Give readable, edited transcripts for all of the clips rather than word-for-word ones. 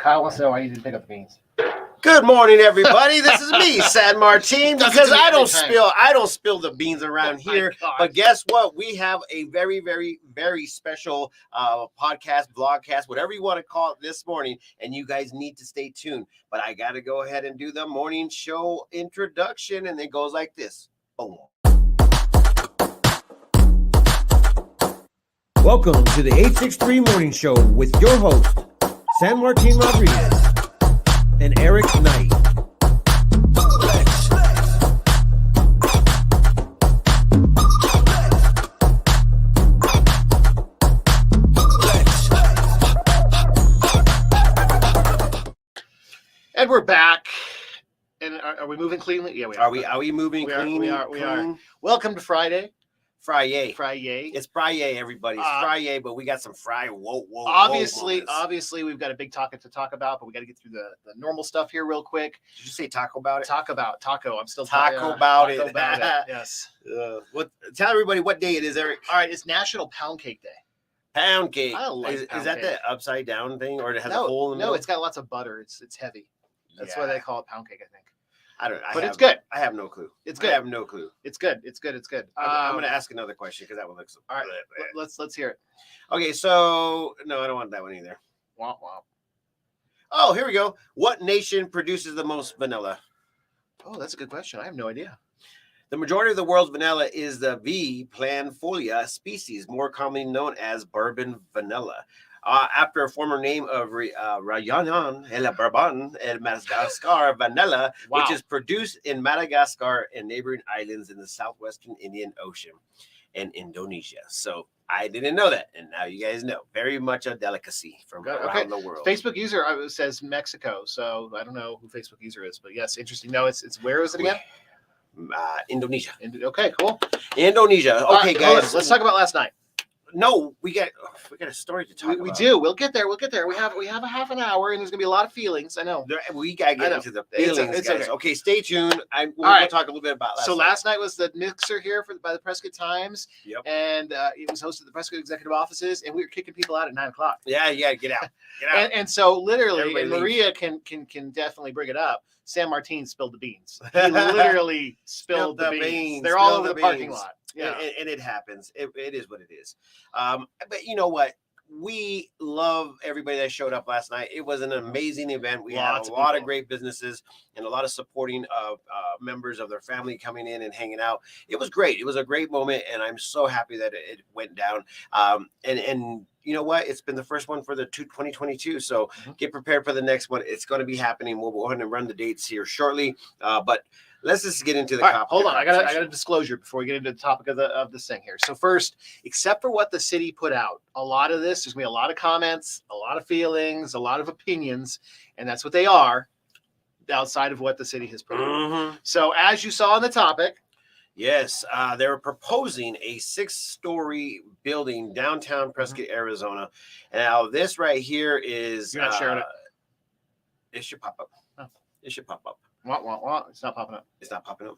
Kyle wants to know why you didn't pick up the beans. Good morning, everybody. This is me, San Martin, because I don't spill the beans around here. But guess what? We have a very, very, very special podcast, vlogcast, whatever you want to call it this morning, and you guys need to stay tuned. But I got to go ahead and do the morning show introduction, and it goes like this. Boom. Welcome to the 863 Morning Show with your host, San Martin Rodriguez and Eric Knight. And we're back. And are we moving cleanly? Yeah, we are. Are we moving clean? We are. Welcome to Friday. Friday. It's Friday, everybody. It's Friday, but we got some Obviously, we've got a big topic to talk about, but we got to get through the normal stuff here real quick. Did you say taco about it? Taco. I'm still taco about it. Yes. Tell everybody what day it is, Eric. All right, it's National Pound Cake Day. Pound cake. I like is pound that cake. the upside down thing, or it has a hole in the middle? No, it's got lots of butter. It's heavy. That's why they call it pound cake, I think. It's good. I have no clue. It's good. I have no clue. It's good. I'm going to ask another question because that one looks. All right. Let's hear it. Okay, so no, I don't want that one either. Womp womp. Oh, here we go. What nation produces the most vanilla? Oh, that's a good question. I have no idea. The majority of the world's vanilla is the V. planifolia species, more commonly known as bourbon vanilla. After a former name of Rayanan el Bourbon el Madagascar vanilla, which is produced in Madagascar and neighboring islands in the southwestern Indian Ocean and Indonesia. So I didn't know that, and now you guys know. Very much a delicacy from around the world. Facebook user says Mexico, so I don't know who Facebook user is, but yes, interesting. No, it's where is it again? Indonesia. Okay, cool. Indonesia. Okay, guys, let's talk about last night. No, we got a story to talk about. We do. We'll get there. We have a half an hour, and there's gonna be a lot of feelings. I know. We gotta get into the feelings, it's guys. Okay, stay tuned. We're gonna talk a little bit about last night was the mixer here by the Prescott Times. Yep. And it was hosted at the Prescott Executive Offices, and we were kicking people out at 9:00. Yeah, get out. and so literally, and Maria can definitely bring it up. San Martin spilled the beans. He literally spilled the beans. They're all over the parking lot. Yeah, and it happens. It is what it is. But you know what? We love everybody that showed up last night. It was an amazing event. We had a lot of great businesses and a lot of supporting of members of their family coming in and hanging out. It was great. It was a great moment, and I'm so happy that it went down. And you know what? It's been the first one for the 2022. So get prepared for the next one. It's going to be happening. We'll go ahead and run the dates here shortly. But let's just get into the topic. Hold on. I got a disclosure before we get into the topic of this thing here. So first, except for what the city put out, a lot of this, there's going to be a lot of comments, a lot of feelings, a lot of opinions, and that's what they are outside of what the city has put out. So as you saw on the topic, yes, they're proposing a 6-story building downtown Prescott, Arizona. And now this right here is... You're not sharing it? It should pop up. Oh. It should pop up. What? It's not popping up. It's not popping up.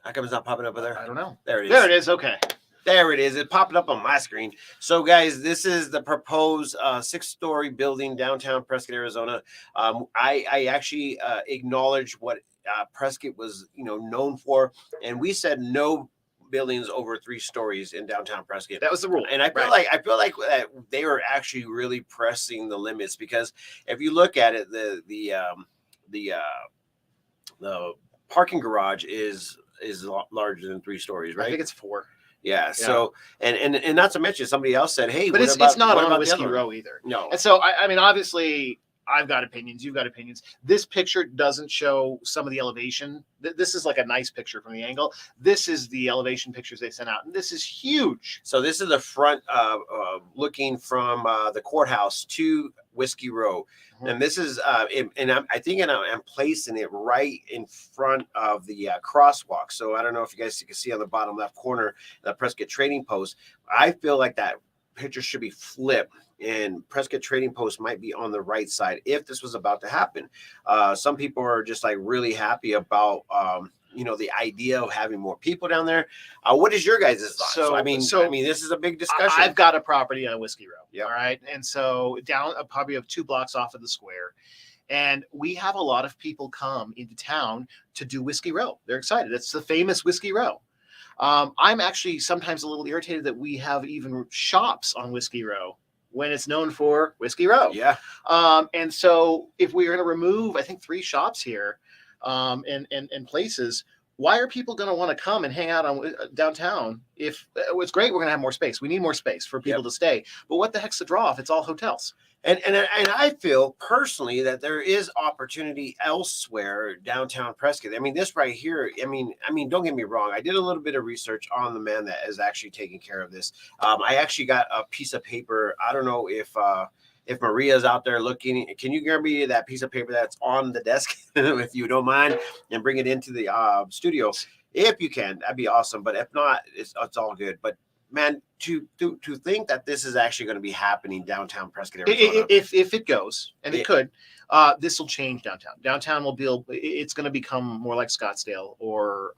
How come it's not popping up there? I don't know. There it is. There it is. Okay. There it is. It popped up on my screen. So, guys, this is the proposed 6-story building downtown Prescott, Arizona. I actually acknowledge what Prescott was, known for, and we said no buildings over 3 stories in downtown Prescott. That was the rule. And I feel like that they were actually really pressing the limits, because if you look at it, the parking garage is larger than 3 stories, right? I think it's 4. Yeah. So and not to mention, somebody else said, "Hey, but it's not on Whiskey Row either." No. And so I mean, obviously, I've got opinions. You've got opinions. This picture doesn't show some of the elevation. This is like a nice picture from the angle. This is the elevation pictures they sent out, and this is huge. So this is the front looking from the courthouse to Whiskey Row. And this is, and I'm placing it right in front of the crosswalk. So I don't know if you guys can see on the bottom left corner, the Prescott Trading Post. I feel like that picture should be flipped, and Prescott Trading Post might be on the right side if this was about to happen. Some people are just like really happy about the idea of having more people down there. What is your guys' thoughts? So, I mean, this is a big discussion. I've got a property on Whiskey Row. Yep. All right. And so down probably of 2 blocks off of the square. And we have a lot of people come into town to do Whiskey Row. They're excited. It's the famous Whiskey Row. I'm actually sometimes a little irritated that we have even shops on Whiskey Row when it's known for Whiskey Row. Yeah. And so if we are going to remove, I think 3 shops here and places, why are people going to want to come and hang out on downtown? If it's great, we're going to have more space. We need more space for people to stay. But what the heck's the draw if it's all hotels? And I feel personally that there is opportunity elsewhere downtown Prescott. I mean, this right here. I mean, don't get me wrong. I did a little bit of research on the man that is actually taking care of this. I actually got a piece of paper. I don't know if Maria's out there looking. Can you give me that piece of paper that's on the desk, if you don't mind, and bring it into the studio if you can? That'd be awesome. But if not, it's all good. But man, to think that this is actually going to be happening downtown Prescott, Arizona. If it goes, and it could, this will change downtown. Downtown will be, it's going to become more like Scottsdale or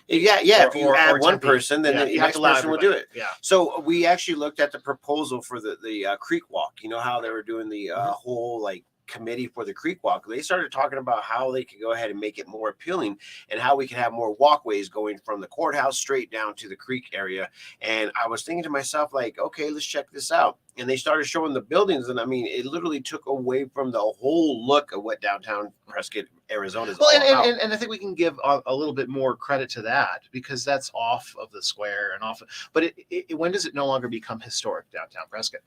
if you add one person, then the next person will do it. Yeah. So we actually looked at the proposal for the creek walk. You know how they were doing the whole like committee for the creek walk. They started talking about how they could go ahead and make it more appealing and how we could have more walkways going from the courthouse straight down to the creek area. And I was thinking to myself, like, okay, let's check this out. And they started showing the buildings, and I mean, it literally took away from the whole look of what downtown Prescott, Arizona is all about. And I think we can give a little bit more credit to that because that's off of the square and off. But when does it no longer become historic downtown Prescott?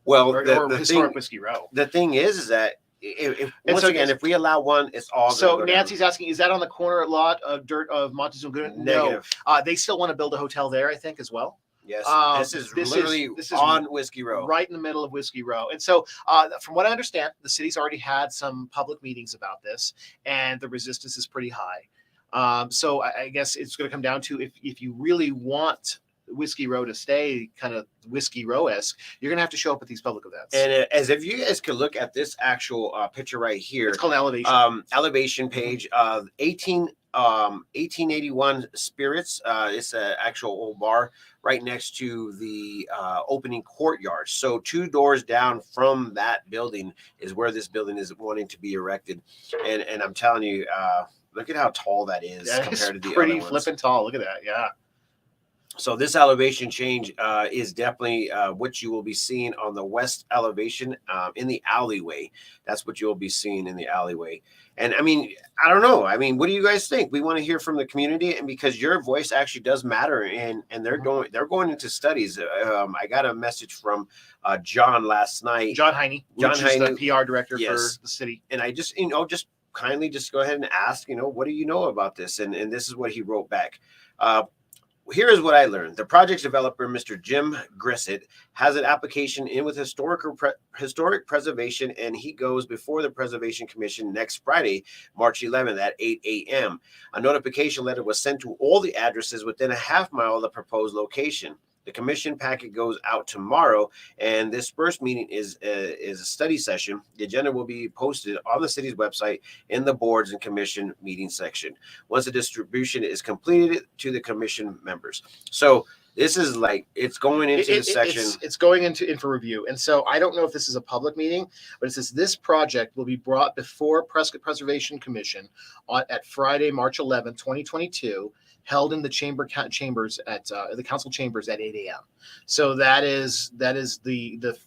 Well, or the historic thing, Whiskey Row. The thing is that if we allow one, it's all. So Nancy's asking, is that on the corner lot of Montezuma? Negative. No. They still want to build a hotel there, I think, as well. Yes, this is literally on Whiskey Row, right in the middle of Whiskey Row. And so, from what I understand, the city's already had some public meetings about this, and the resistance is pretty high. So I guess it's going to come down to if you really want Whiskey Row to stay kind of Whiskey Row-esque, you're going to have to show up at these public events. And as if you guys could look at this actual picture right here, it's called elevation. Elevation page of 1881 Spirits. It's an actual old bar right next to the opening courtyard. So 2 doors down from that building is where this building is wanting to be erected. And I'm telling you, look at how tall that is compared to the pretty other ones. flippin' tall. Look at that. Yeah. So this elevation change is definitely what you will be seeing on the west elevation in the alleyway. That's what you'll be seeing in the alleyway. And I mean, I don't know. I mean, what do you guys think? We want to hear from the community, and because your voice actually does matter, and they're going into studies. I got a message from John last night. John Heine, the PR director for the city. And I just kindly go ahead and ask, what do you know about this? And this is what he wrote back. Here is what I learned. The project's developer, Mr. Jim Grissett, has an application in with historic preservation, and he goes before the Preservation Commission next Friday, March 11th at 8 a.m. A notification letter was sent to all the addresses within a half mile of the proposed location. The commission packet goes out tomorrow, and this first meeting is a study session. The agenda will be posted on the city's website in the boards and commission meeting section once the distribution is completed to the commission members. So this is like it's going into the section. It's going in for review, and so I don't know if this is a public meeting, but it says this project will be brought before Prescott Preservation Commission at Friday, March 11th, 2022. Held in the chambers at the council chambers at 8 a.m. So that is the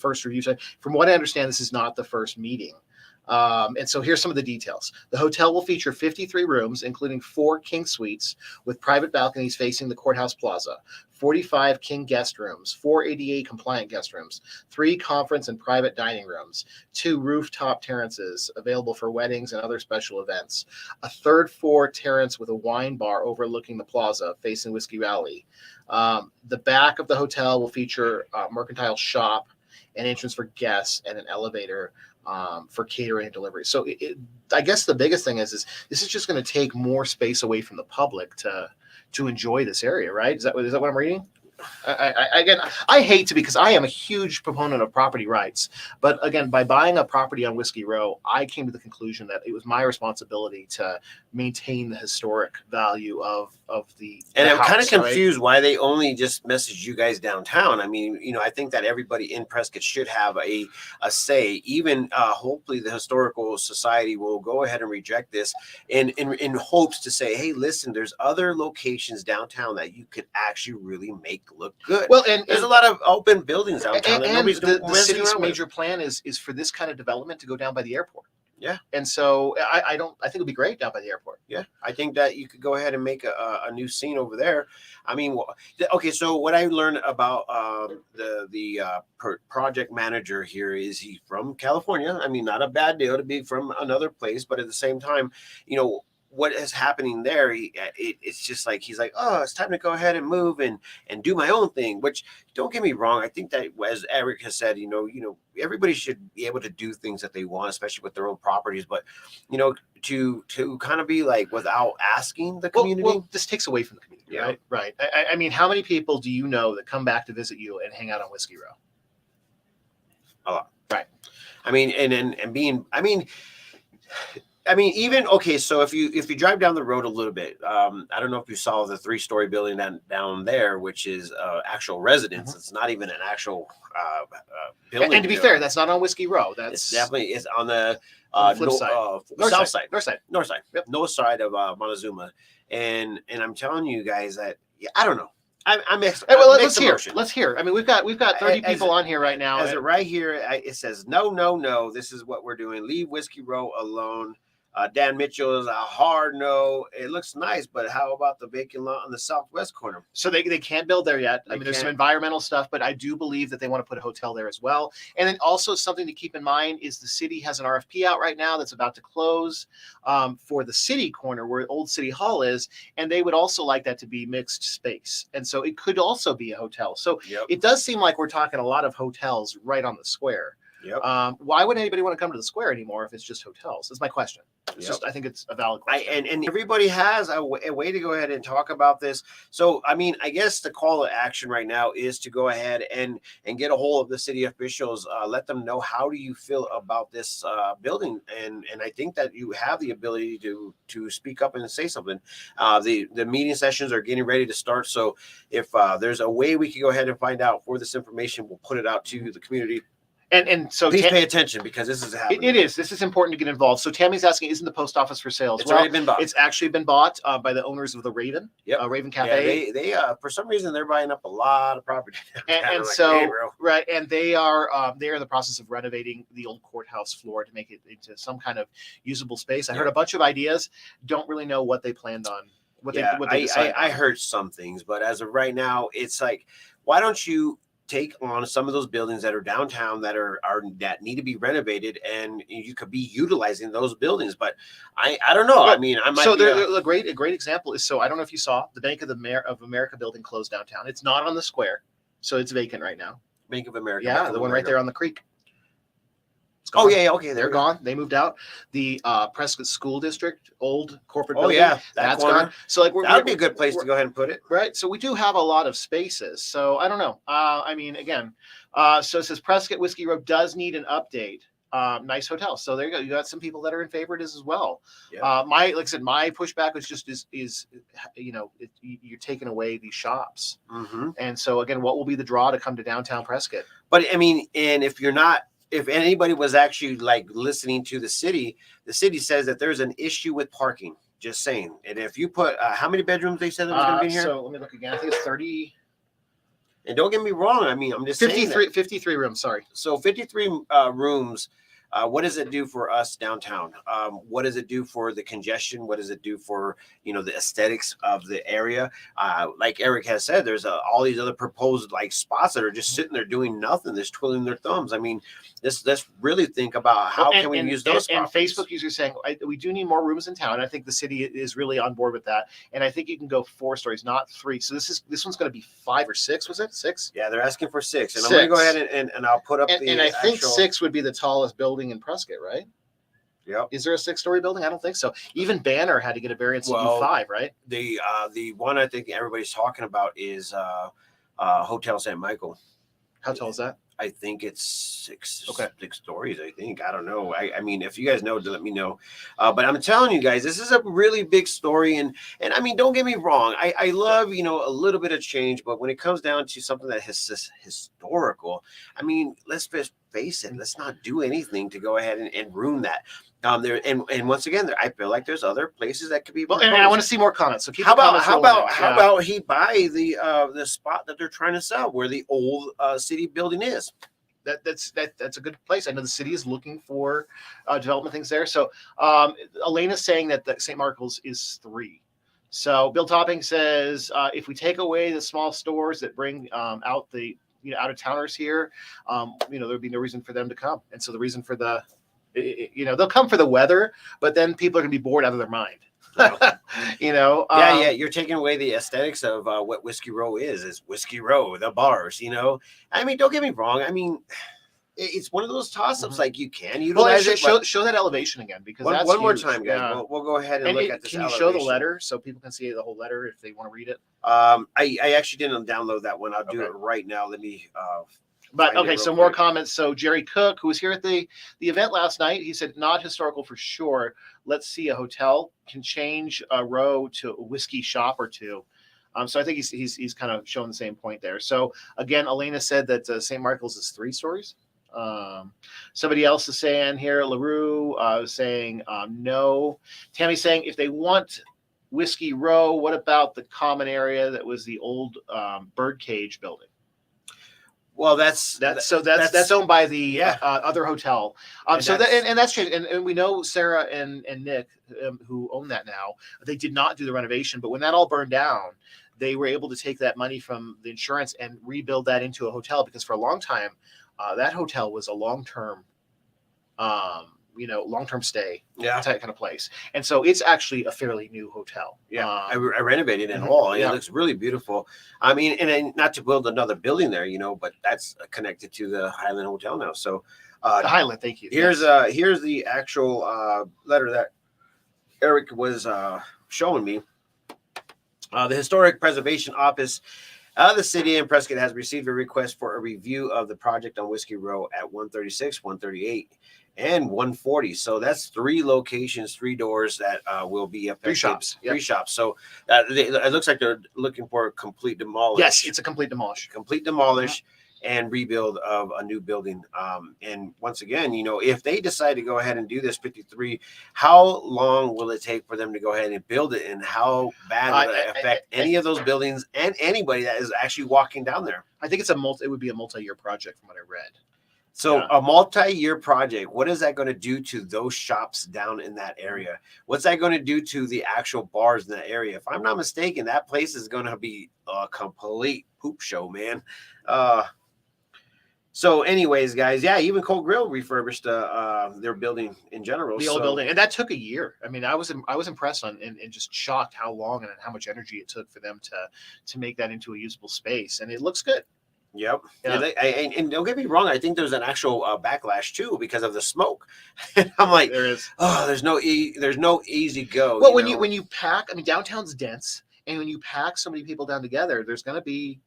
first review. From what I understand, this is not the first meeting. And so here's some of the details. The hotel will feature 53 rooms, including 4 king suites with private balconies facing the courthouse plaza, 45 king guest rooms, 4 ADA compliant guest rooms, 3 conference and private dining rooms, 2 rooftop terraces available for weddings and other special events, a third floor terrace with a wine bar overlooking the plaza facing Whiskey Valley. The back of the hotel will feature a mercantile shop, an entrance for guests, and an elevator for catering and delivery. So I guess the biggest thing is this is just going to take more space away from the public to enjoy this area, right? Is that what I'm reading? Again, I hate to, because I am a huge proponent of property rights, but again, by buying a property on Whiskey Row, I came to the conclusion that it was my responsibility to maintain the historic value of And the I'm kind of house, right? confused why they only just messaged you guys downtown. I mean, I think that everybody in Prescott should have a say. Even hopefully the historical society will go ahead and reject this in hopes to say, hey, listen, there's other locations downtown that you could actually really make look good. Well, and there's a lot of open buildings downtown that nobody's the messing city's around with. major plan is for this kind of development to go down by the airport. Yeah. And so I think it'd be great down by the airport. Yeah, I think that you could go ahead and make a new scene over there. I mean, okay. So what I learned about the project manager here is he's from California. I mean, not a bad deal to be from another place, but at the same time, what is happening there, it's just like he's like, oh, it's time to go ahead and move and do my own thing. Which, don't get me wrong, I think that, as Eric has said, everybody should be able to do things that they want, especially with their own properties. But to kind of be like without asking the community, well, this takes away from the community, yeah. Right. I mean, how many people do you know that come back to visit you and hang out on Whiskey Row? A lot, right? I mean, and being, I mean, even okay. So if you drive down the road a little bit, I don't know if you saw the 3-story building down there, which is actual residence. Mm-hmm. It's not even an actual building. And to be fair, that's not on Whiskey Row. It's it's on the flip side, north side. Yep. North side of Montezuma. And I'm telling you guys that I don't know. I'm mixed. Hey, well, let's hear. I mean, we've got 30 people on here right now. As it right here, it says no. This is what we're doing. Leave Whiskey Row alone. Dan Mitchell is a hard no. It looks nice, but how about the vacant lot on the southwest corner? So they can't build there yet. I mean, there's some environmental stuff, but I do believe that they want to put a hotel there as well. And then also something to keep in mind is the city has an RFP out right now that's about to close for the city corner where Old City Hall is, and they would also like that to be mixed space. And so it could also be a hotel. So It does seem like we're talking a lot of hotels right on the square. Yep. Why would anybody want to come to the square anymore if it's just hotels? That's my question. I think it's a valid question. And everybody has a way to go ahead and talk about this. So, I mean, I guess the call to action right now is to go ahead and get a hold of the city officials. Let them know, how do you feel about this building? And I think that you have the ability to speak up and say something. The meeting sessions are getting ready to start. So if there's a way we can go ahead and find out for this information, we'll put it out to the community. And so please pay attention, because this is happening. It is. This is important to get involved. So Tammy's asking, isn't the post office for sale? It's already been bought. It's actually been bought by the owners of the Raven. Yep. Raven Cafe. Yeah, they for some reason they're buying up a lot of property. And so hey, right, and they are in the process of renovating the old courthouse floor to make it into some kind of usable space. I heard a bunch of ideas. Don't really know what they planned on. I heard some things, but as of right now, it's like, why don't you take on some of those buildings that are downtown that that need to be renovated, and you could be utilizing those buildings. But I don't know. I mean, I might. So a great example is, so I don't know if you saw the Bank of America building closed downtown. It's not on the square, so it's vacant right now. Bank of America. Yeah, the one right there on the creek. Oh yeah, okay, they're gone. They moved out. The Prescott School District, old corporate building. Oh yeah, that's gone. So like that would be a good place to go ahead and put it. Right. So we do have a lot of spaces. So I don't know. I mean, again, so it says Prescott Whiskey Row does need an update. Nice hotel. So there you go. You got some people that are in favor of this as well. Yeah. Like I said, my pushback was just is you're taking away these shops. Mm-hmm. And so again, what will be the draw to come to downtown Prescott? But I mean, and if anybody was actually like listening to the city says that there's an issue with parking. Just saying. And if you put how many bedrooms they said there was going to be in here? So let me look again. I think it's 30. And don't get me wrong. I mean, I'm just 53 rooms. Sorry. So 53 rooms. What does it do for us downtown? What does it do for the congestion? What does it do for, the aesthetics of the area? Like Eric has said, there's all these other proposed like spots that are just sitting there doing nothing, just twiddling their thumbs. I mean, let's really think about how can we use those. And Facebook users saying we do need more rooms in town. I think the city is really on board with that. And I think you can go 4 stories, not 3. So this one's going to be 5 or 6. Was it 6? Yeah, they're asking for 6. And I'm going to go ahead and I'll put up and I think 6 would be the tallest building in Prescott, right? Yeah. Is there a 6-story building? I don't think so. Even Banner had to get a variance to do 5, right? The one I think everybody's talking about is Hotel St. Michael. How tall is that? I think it's six stories. I think, I don't know. I mean, if you guys know, let me know. But I'm telling you guys, this is a really big story, and I mean, don't get me wrong. I love a little bit of change, but when it comes down to something that is historical, I mean, let's just face it. Let's not do anything to go ahead and ruin that. And once again, I feel like there's other places that could be. Well, and I want to see more comments. So keep how the about comments how about he buy the spot that they're trying to sell where the old city building is? That's a good place. I know the city is looking for development things there. So Elena's saying that the St. Michael's is 3. So Bill Topping says if we take away the small stores that bring out the out of towners here, there would be no reason for them to come. And so the reason for they'll come for the weather, but then people are going to be bored out of their mind. You're taking away the aesthetics of what Whiskey Row is Whiskey Row, the bars. I mean, don't get me wrong. I mean, it's one of those toss-ups. Like, you can utilize it. Show that elevation again, because one, that's one more huge. time, guys. Yeah. We'll go ahead and look at this. Can you elevation. show the letter so people can see the whole letter if they want to read it? I actually didn't download that one. I'll do it right now. Let me. But okay, so more comments. So Jerry Cook, who was here at the event last night, he said, not historical for sure. Let's see, a hotel can change a row to a whiskey shop or two. So I think he's kind of showing the same point there. So again, Elena said that St. Michael's is 3 stories. Somebody else is saying here, LaRue saying no. Tammy's saying if they want Whiskey Row, what about the common area that was the old birdcage building? Well, that's owned by the other hotel. That's changed. And we know Sarah and Nick, who own that now, they did not do the renovation. But when that all burned down, they were able to take that money from the insurance and rebuild that into a hotel, because for a long time, that hotel was a long-term stay type kind of place. And so it's actually a fairly new hotel. I renovated it all. It looks really beautiful. I mean, and not to build another building there, but that's connected to the Highland Hotel now. So the Highland, thank you. Here's the actual letter that Eric was showing me. The Historic Preservation Office the City of Prescott has received a request for a review of the project on Whiskey Row at 136, 138, and 140. So that's 3 locations, 3 doors that will be affected. 3 shops. 3 shops. So it looks like they're looking for a complete demolish. Yes, it's a complete demolish. Complete demolish. And rebuild of a new building. And once again, if they decide to go ahead and do this 53, how long will it take for them to go ahead and build it? And how bad will it affect any of those buildings and anybody that is actually walking down there? I think it would be a multi-year project from what I read. So a multi-year project, what is that going to do to those shops down in that area? What's that going to do to the actual bars in that area? If I'm not mistaken, that place is going to be a complete poop show, man. So anyways, guys, even Cold Grill refurbished their building in general. The old building. And that took a year. I mean, I was impressed and just shocked how long and how much energy it took for them to make that into a usable space. And it looks good. Yep. Yeah. And don't get me wrong, I think there's an actual backlash too because of the smoke. I'm like, there is. Oh, there's no easy go. Well, when you pack, I mean, downtown's dense, and when you pack so many people down together, there's going to be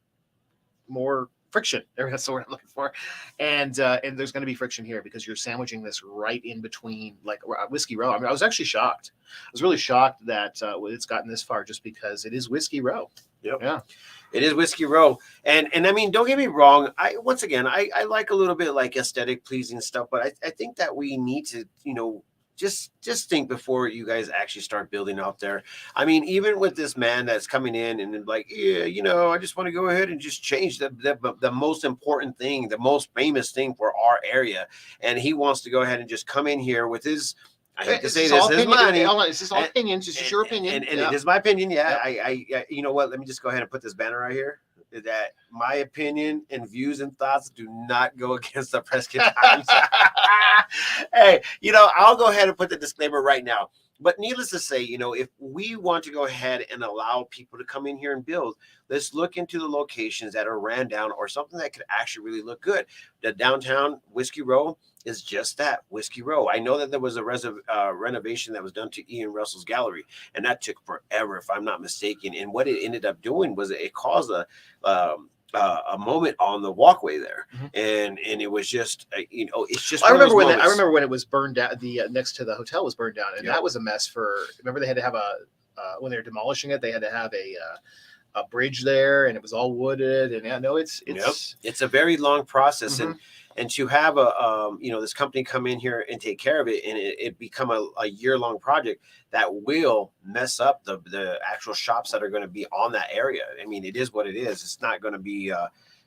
more friction. That's the word I'm looking for. And there's going to be friction here because you're sandwiching this right in between, like Whiskey Row. I mean, I was actually shocked. I was really shocked that it's gotten this far, just because it is Whiskey Row. Yep. Yeah. It is Whiskey Row. And I mean, don't get me wrong. I like a little bit like aesthetic pleasing stuff, but I think that we need to, just think before you guys actually start building out there. I mean, even with this man that's coming in and like, I just want to go ahead and just change the most important thing, the most famous thing for our area. And he wants to go ahead and just come in here with his, I hate to say this, is money. Is this all opinions? Is this your opinion? And it is my opinion. Yeah. I you know what? Let me just go ahead and put this banner right here. That my opinion and views and thoughts do not go against the Prescott Times. Hey, I'll go ahead and put the disclaimer right now. But needless to say, if we want to go ahead and allow people to come in here and build, let's look into the locations that are ran down or something that could actually really look good. The downtown Whiskey Row is just that, Whiskey Row. I know that there was a renovation that was done to Ian Russell's gallery, and that took forever, if I'm not mistaken. And what it ended up doing was it caused a a moment on the walkway there, Mhm. and it was just it's just. I one of remember those when I moments. remember when it was burned down. The next to the hotel was burned down, and Yep. that was a mess. Remember they had to have when they were demolishing it, they had to have a bridge there, and it was all wooded. And I know it's it's a very long process, Mhm. and to have this company come in here and take care of it, and it become a year-long project that will mess up the actual shops that are going to be on that area. I mean, it is what it is. It's not going to be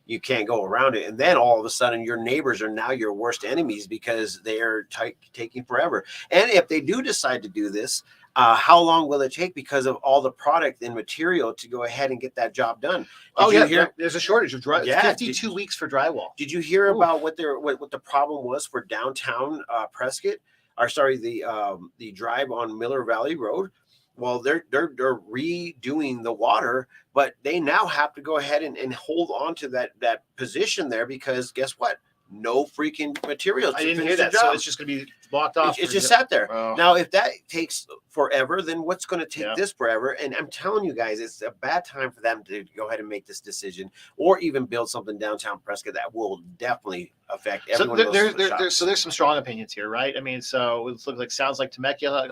you can't go around it, and then all of a sudden your neighbors are now your worst enemies because they are taking forever. And if they do decide to do this, how long will it take because of all the product and material to go ahead and get that job done? Oh yeah, there's a shortage of dry. Yeah, 52 weeks for drywall. Did you hear Ooh. about what the problem was for downtown Prescott? Or sorry, the drive on Miller Valley Road. Well, they're redoing the water, but they now have to go ahead and hold on to that position there because guess what? No freaking material to I didn't finish hear the that, job. so it's just going to be blocked off. It's just sat there. Oh. Now, if that takes forever, then what's going to take Yeah. this forever? And I'm telling you guys, it's a bad time for them to go ahead and make this decision, or even build something downtown Prescott that will definitely affect everyone. So there's some strong opinions here, right? I mean, so it sounds like Temecula.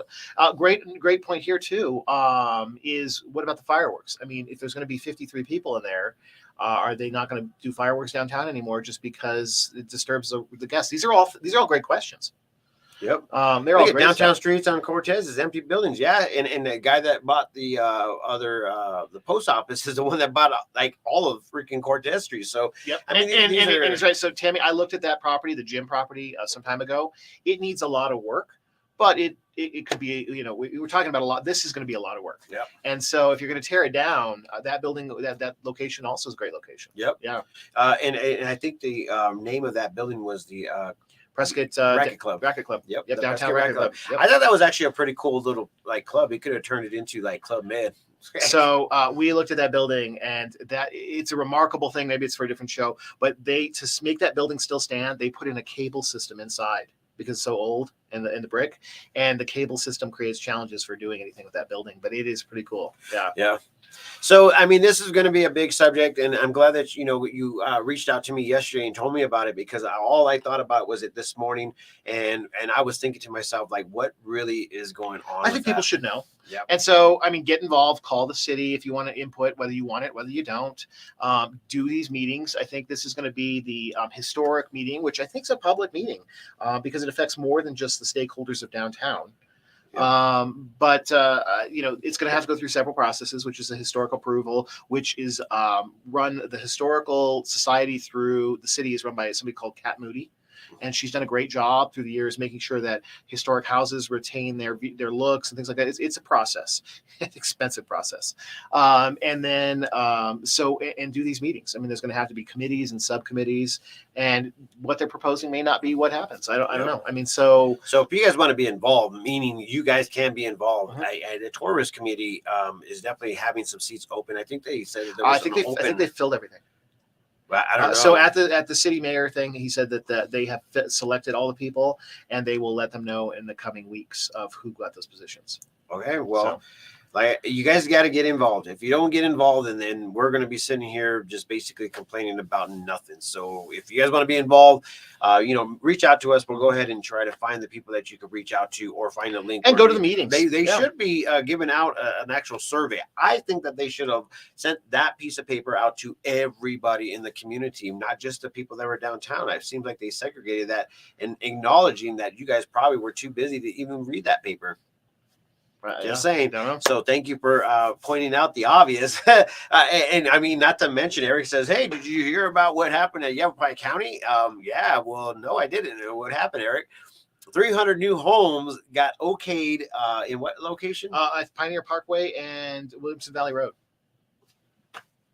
Great point here too. Is what about the fireworks? I mean, if there's going to be 53 people in there. Are they not going to do fireworks downtown anymore just because it disturbs the guests? These are all great questions. Yep. They're all great downtown stuff. streets on Cortez is empty buildings. Yeah, and the guy that bought the the post office is the one that bought like all of freaking Cortez Street. So yep. I mean, and it's right. So Tammy, I looked at that property, the gym property, some time ago. It needs a lot of work, but it could be, we were talking about a lot. This is going to be a lot of work. Yep. And so if you're going to tear it down, that building, that location also is a great location. Yep. Yeah. And I think the name of that building was the Prescott Racket Club. Racket Club. Yep. Downtown Racket Club. Yep. I thought that was actually a pretty cool little like club. It could have turned it into like Club Med. So we looked at that building, and that it's a remarkable thing. Maybe it's for a different show, but to make that building still stand, they put in a cable system inside because it's so old and the brick, and the cable system creates challenges for doing anything with that building. But it is pretty cool. Yeah. Yeah. So, I mean, this is going to be a big subject, and I'm glad that, you reached out to me yesterday and told me about it, because all I thought about was it this morning. And I was thinking to myself, like, what really is going on? I think people should know. Yeah. And so, I mean, get involved, call the city if you want to input, whether you want it, whether you don't. Do these meetings. I think this is going to be the historic meeting, which I think is a public meeting because it affects more than just the stakeholders of downtown. Yeah. But it's going to have to go through several processes, which is a historic approval, which is run the historical society through the city is run by somebody called Kat Moody. And she's done a great job through the years making sure that historic houses retain their looks and things like that. It's a process, an expensive process. And then and do these meetings. I mean, there's going to have to be committees and subcommittees, and what they're proposing may not be what happens. I don't know. I mean, so if you guys want to be involved, meaning you guys can be involved, the tourist committee is definitely having some seats open. I think they said that there was I think they filled everything. I don't know. So at the city mayor thing, he said that they have selected all the people, and they will let them know in the coming weeks of who got those positions. Okay, well, like, you guys got to get involved. If you don't get involved, and then we're going to be sitting here just basically complaining about nothing. So if you guys want to be involved, reach out to us. We'll go ahead and try to find the people that you could reach out to, or find a link and go to the meetings. They should be giving out an actual survey. I think that they should have sent that piece of paper out to everybody in the community, not just the people that were downtown. It seems like they segregated that, and acknowledging that you guys probably were too busy to even read that paper. Just saying. So thank you for pointing out the obvious. And I mean, not to mention, Eric says, "Hey, did you hear about what happened at Yavapai County?" Yeah. Well, no, I didn't. What happened, Eric? 300 new homes got okayed in what location? At Pioneer Parkway and Williamson Valley Road.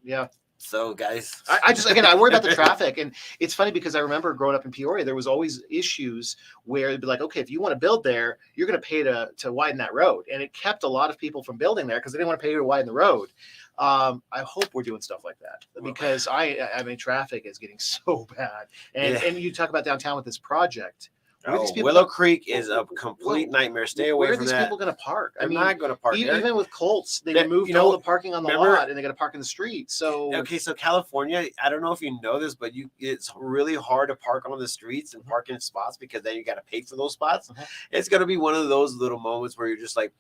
Yeah. So, guys, I worry about the traffic, and it's funny because I remember growing up in Peoria, there was always issues where it'd be like, okay, if you want to build there, you're going to pay to widen that road, and it kept a lot of people from building there because they didn't want to pay to widen the road. I hope we're doing stuff like that, because I mean, traffic is getting so bad, and you talk about downtown with this project. Willow Creek is a complete nightmare. Stay away where from are these that. people going to park? They're not going to park there. Even with Colts, they removed all the parking on the lot, and they got to park in the street. So okay, so California, I don't know if you know this, but it's really hard to park on the streets and park in spots because then you got to pay for those spots. It's going to be one of those little moments where you're just like,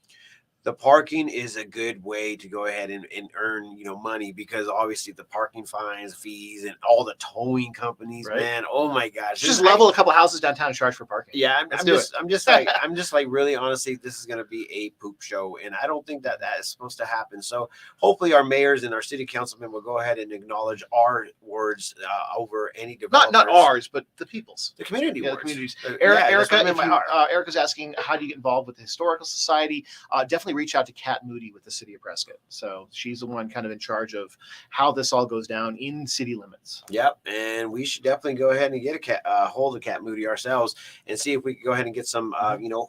the parking is a good way to go ahead and earn, money, because obviously the parking fines, fees, and all the towing companies, man. Oh my gosh. Just level a couple houses downtown and charge for parking. Yeah. I'm just like, really, honestly, this is going to be a poop show. And I don't think that is supposed to happen. So hopefully our mayors and our city councilmen will go ahead and acknowledge our words over any developers. Not ours, but the people's. The community words. The communities. Erica's asking, how do you get involved with the Historical Society? Definitely reach out to Kat Moody with the City of Prescott. So she's the one kind of in charge of how this all goes down in city limits. Yep. And we should definitely go ahead and get a hold of Kat Moody ourselves and see if we can go ahead and get some,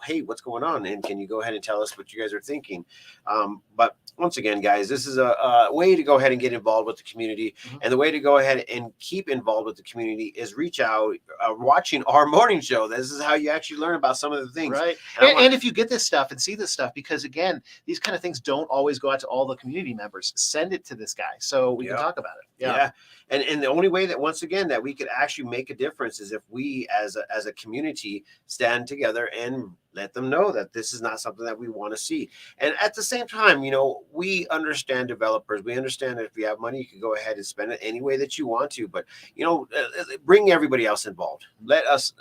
hey, what's going on? And can you go ahead and tell us what you guys are thinking? But once again, guys, this is a way to go ahead and get involved with the community. And the way to go ahead and keep involved with the community is reach out, watching our morning show. This is how you actually learn about some of the things. Right. And if you get this stuff and see this stuff, because again, these kind of things don't always go out to all the community members. Send it to this guy so we can talk about it. Yeah. And the only way that, once again, that we could actually make a difference is if we as a community stand together and let them know that this is not something that we want to see. And at the same time, we understand developers. We understand that if you have money, you can go ahead and spend it any way that you want to. But, bring everybody else involved. Let us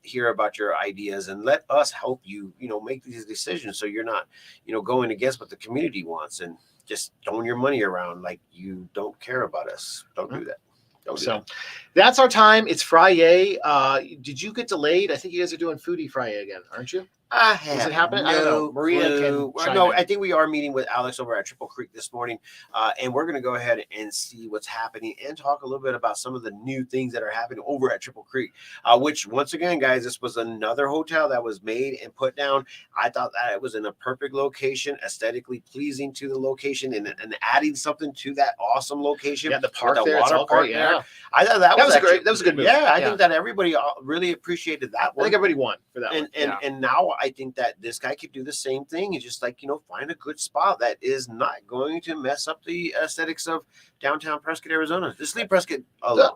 hear about your ideas and let us help you, make these decisions so you're not, going against what the community wants and just throwing your money around like you don't care about us. Don't do that. That's our time. It's Friday. Did you get delayed? I think you guys are doing Foodie Friday again, aren't you? Is it happening? I don't know. Maria I think we are meeting with Alex over at Triple Creek this morning, and we're going to go ahead and see what's happening and talk a little bit about some of the new things that are happening over at Triple Creek, which, once again, guys, this was another hotel that was made and put down. I thought that it was in a perfect location, aesthetically pleasing to the location, and adding something to that awesome location. Yeah, the park there, it's all great. Yeah. I thought that was great. That was a good move. Yeah, I think that everybody really appreciated that one. I think everybody won for that one. And now I think that this guy could do the same thing. It's just find a good spot that is not going to mess up the aesthetics of downtown Prescott, Arizona. Just leave Prescott alone.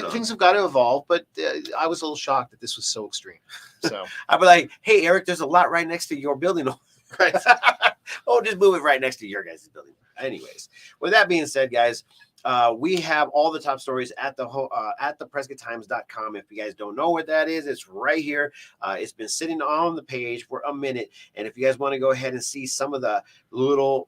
Things have got to evolve, but I was a little shocked that this was so extreme. So I'd be like, hey, Eric, there's a lot right next to your building. Right. Just move it right next to your guys' building. Anyways, with that being said, guys, we have all the top stories at the prescotttimes.com. If you guys don't know what that is, it's right here. It's been sitting on the page for a minute. And if you guys want to go ahead and see some of the little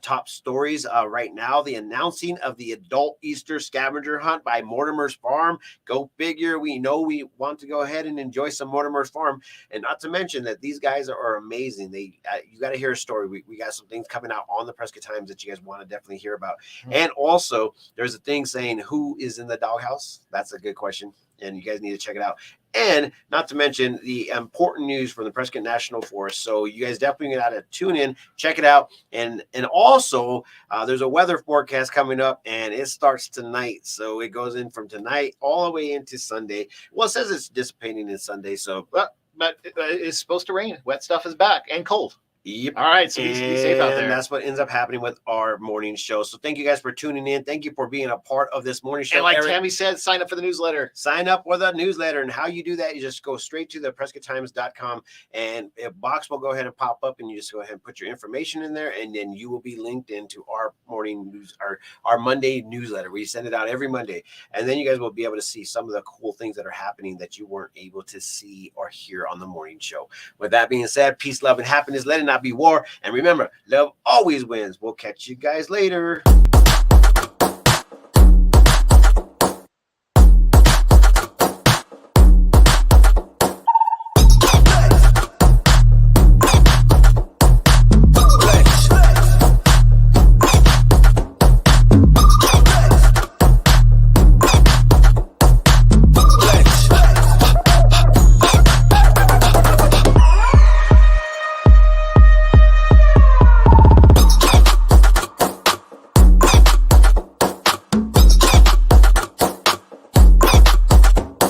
top stories right now, the announcing of the adult Easter scavenger hunt by Mortimer's Farm. Go figure. We know we want to go ahead and enjoy some Mortimer's Farm, and not to mention that these guys are amazing. You got to hear a story. We got some things coming out on the Prescott Times that you guys want to definitely hear about. And also, there's a thing saying who is in the doghouse. That's a good question, and you guys need to check it out. And not to mention the important news from the Prescott National Forest. So you guys definitely got to tune in, check it out. And also, there's a weather forecast coming up, and it starts tonight. So it goes in from tonight all the way into Sunday. Well, it says it's dissipating in Sunday. So, but it's supposed to rain. Wet stuff is back and cold. Yep. All right. So be safe out there. And that's what ends up happening with our morning show. So thank you guys for tuning in. Thank you for being a part of this morning show. And like Tammy said, sign up for the newsletter. Sign up for the newsletter. And how you do that, you just go straight to the prescotttimes.com, and a box will go ahead and pop up, and you just go ahead and put your information in there, and then you will be linked into our morning news, our Monday newsletter. We send it out every Monday. And then you guys will be able to see some of the cool things that are happening that you weren't able to see or hear on the morning show. With that being said, peace, love, and happiness. Let it not be war. And remember, love always wins. We'll catch you guys later.